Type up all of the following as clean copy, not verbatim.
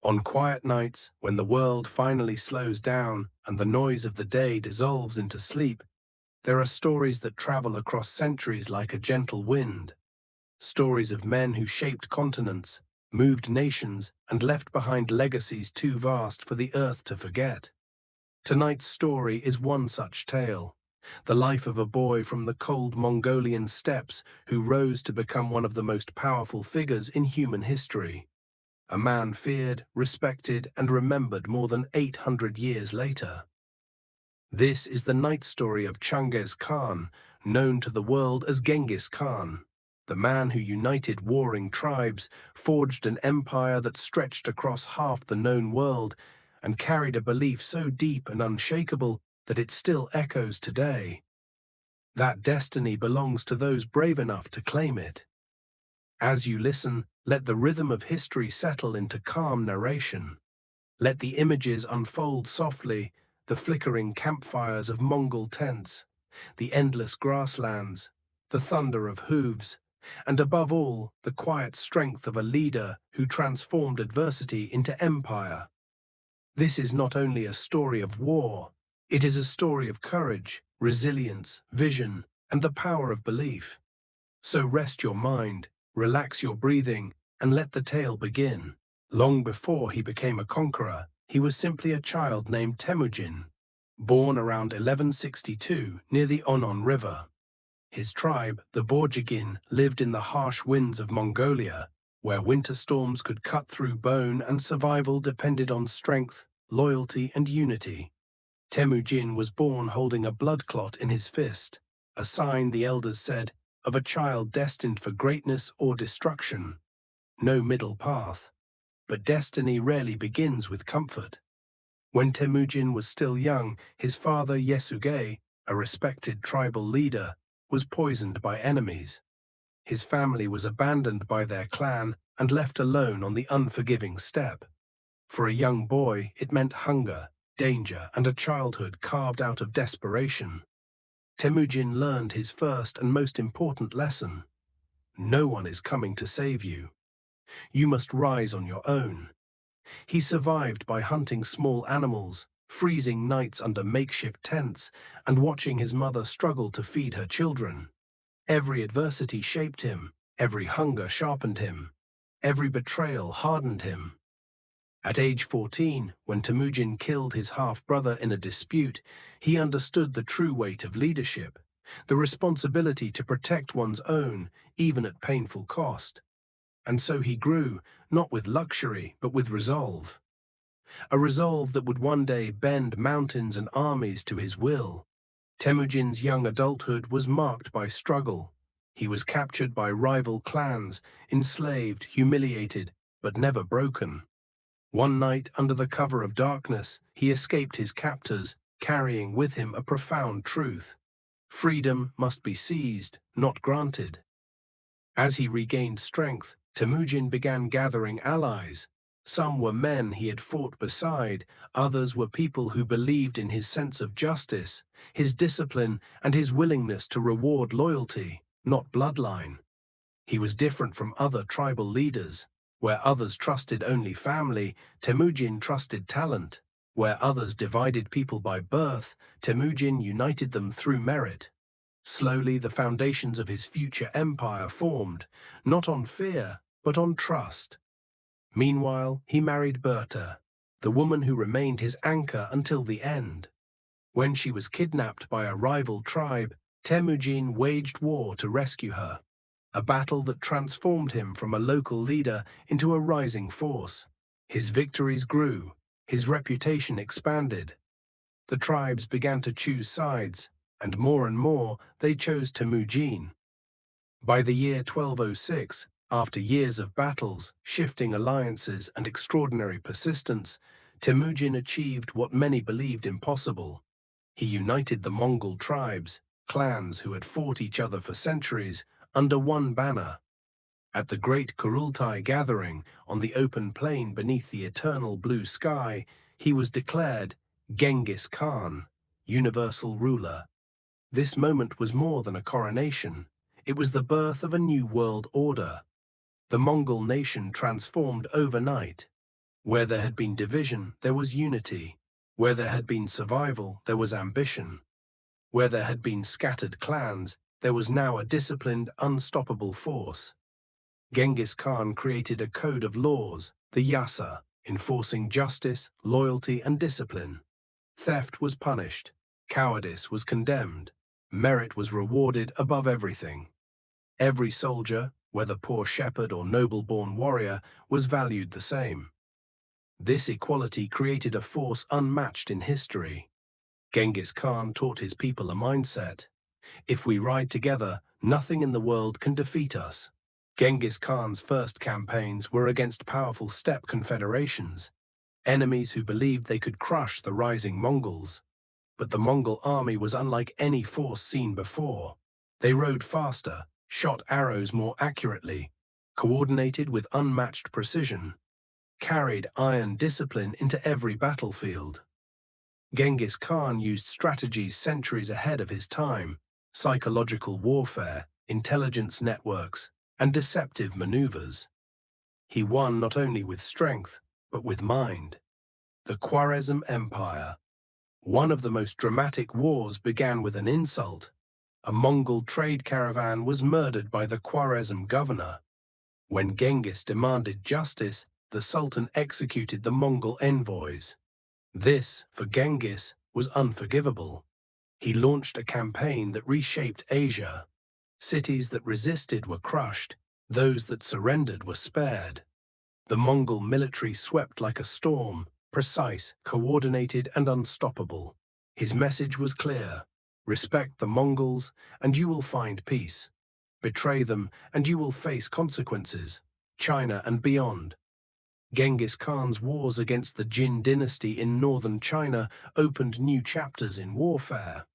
On quiet nights, when the world finally slows down and the noise of the day dissolves into sleep, there are stories that travel across centuries like a gentle wind. Stories of men who shaped continents, moved nations, and left behind legacies too vast for the earth to forget. Tonight's story is one such tale, the life of a boy from the cold Mongolian steppes who rose to become one of the most powerful figures in human history. A man feared, respected, and remembered more than 800 years later. This is the night story of Genghis Khan, known to the world as Genghis Khan, the man who united warring tribes, forged an empire that stretched across half the known world, and carried a belief so deep and unshakable that it still echoes today. That destiny belongs to those brave enough to claim it. As you listen, let the rhythm of history settle into calm narration. Let the images unfold softly, the flickering campfires of Mongol tents, the endless grasslands, the thunder of hooves, and above all, the quiet strength of a leader who transformed adversity into empire. This is not only a story of war, it is a story of courage, resilience, vision, and the power of belief. So rest your mind, relax your breathing, and let the tale begin. Long before he became a conqueror, he was simply a child named Temujin, born around 1162 near the Onon River. His tribe, the Borjigin, lived in the harsh winds of Mongolia, where winter storms could cut through bone and survival depended on strength, loyalty, and unity. Temujin was born holding a blood clot in his fist, a sign, the elders said, of a child destined for greatness or destruction. No middle path. But destiny rarely begins with comfort. When Temujin was still young, his father Yesugei, a respected tribal leader, was poisoned by enemies. His family was abandoned by their clan and left alone on the unforgiving steppe. For a young boy, it meant hunger, danger, and a childhood carved out of desperation. Temujin learned his first and most important lesson. No one is coming to save you. You must rise on your own. He survived by hunting small animals, freezing nights under makeshift tents, and watching his mother struggle to feed her children. Every adversity shaped him, every hunger sharpened him, every betrayal hardened him. At age 14, when Temujin killed his half-brother in a dispute, he understood the true weight of leadership, the responsibility to protect one's own, even at painful cost. And so he grew, not with luxury, but with resolve. A resolve that would one day bend mountains and armies to his will. Temujin's young adulthood was marked by struggle. He was captured by rival clans, enslaved, humiliated, but never broken. One night, under the cover of darkness, he escaped his captors, carrying with him a profound truth. Freedom must be seized, not granted. As he regained strength, Temujin began gathering allies. Some were men he had fought beside, others were people who believed in his sense of justice, his discipline, and his willingness to reward loyalty, not bloodline. He was different from other tribal leaders. Where others trusted only family, Temujin trusted talent. Where others divided people by birth, Temujin united them through merit. Slowly, the foundations of his future empire formed, not on fear, but on trust. Meanwhile, he married Berta, the woman who remained his anchor until the end. When she was kidnapped by a rival tribe, Temujin waged war to rescue her, a battle that transformed him from a local leader into a rising force. His victories grew, his reputation expanded. The tribes began to choose sides, and more they chose Temujin. By the year 1206, after years of battles, shifting alliances, and extraordinary persistence, Temujin achieved what many believed impossible. He united the Mongol tribes, clans who had fought each other for centuries, under one banner. At the great Kurultai gathering, on the open plain beneath the eternal blue sky, he was declared Genghis Khan, universal ruler. This moment was more than a coronation. It was the birth of a new world order. The Mongol nation transformed overnight. Where there had been division, there was unity. Where there had been survival, there was ambition. Where there had been scattered clans, there was now a disciplined, unstoppable force. Genghis Khan created a code of laws, the yasa, enforcing justice, loyalty, and discipline. Theft was punished, cowardice was condemned, merit was rewarded above everything. Every soldier, whether poor shepherd or noble-born warrior, was valued the same. This equality created a force unmatched in history. Genghis Khan taught his people a mindset. If we ride together, nothing in the world can defeat us. Genghis Khan's first campaigns were against powerful steppe confederations, enemies who believed they could crush the rising Mongols. But the Mongol army was unlike any force seen before. They rode faster, shot arrows more accurately, coordinated with unmatched precision, carried iron discipline into every battlefield. Genghis Khan used strategies centuries ahead of his time: psychological warfare, intelligence networks, and deceptive maneuvers. He won not only with strength, but with mind. The Khwarezm Empire. One of the most dramatic wars began with an insult. A Mongol trade caravan was murdered by the Khwarezm governor. When Genghis demanded justice, the Sultan executed the Mongol envoys. This, for Genghis, was unforgivable. He launched a campaign that reshaped Asia. Cities that resisted were crushed, those that surrendered were spared. The Mongol military swept like a storm, precise, coordinated, and unstoppable. His message was clear: respect the Mongols, and you will find peace. Betray them, and you will face consequences, China and beyond. Genghis Khan's wars against the Jin dynasty in northern China opened new chapters in warfare.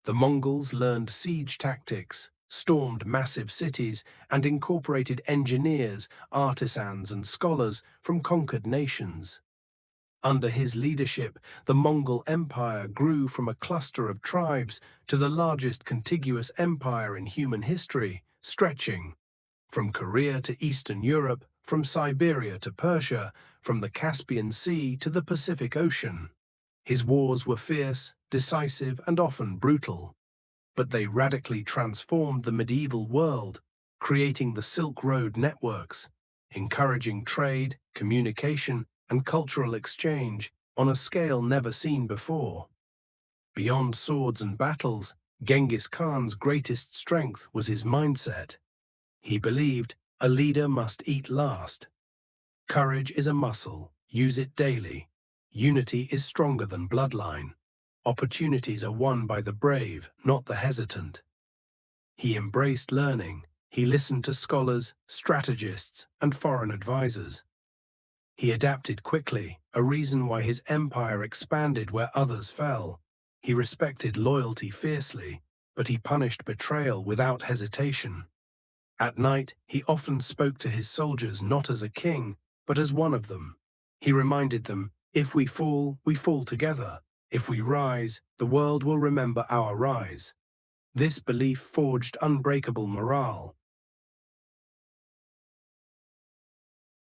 The Mongols learned siege tactics, stormed massive cities, and incorporated engineers, artisans, and scholars from conquered nations. Under his leadership, the Mongol Empire grew from a cluster of tribes to the largest contiguous empire in human history, stretching from Korea to Eastern Europe, from Siberia to Persia, from the Caspian Sea to the Pacific Ocean. His wars were fierce, decisive, and often brutal. But they radically transformed the medieval world, creating the Silk Road networks, encouraging trade, communication, and cultural exchange on a scale never seen before. Beyond swords and battles, Genghis Khan's greatest strength was his mindset. He believed a leader must eat last. Courage is a muscle, use it daily. Unity is stronger than bloodline. Opportunities are won by the brave, not the hesitant. He embraced learning. He listened to scholars, strategists, and foreign advisors. He adapted quickly, a reason why his empire expanded where others fell. He respected loyalty fiercely, but he punished betrayal without hesitation. At night, he often spoke to his soldiers not as a king, but as one of them. He reminded them, if we fall together. If we rise, the world will remember our rise. This belief forged unbreakable morale.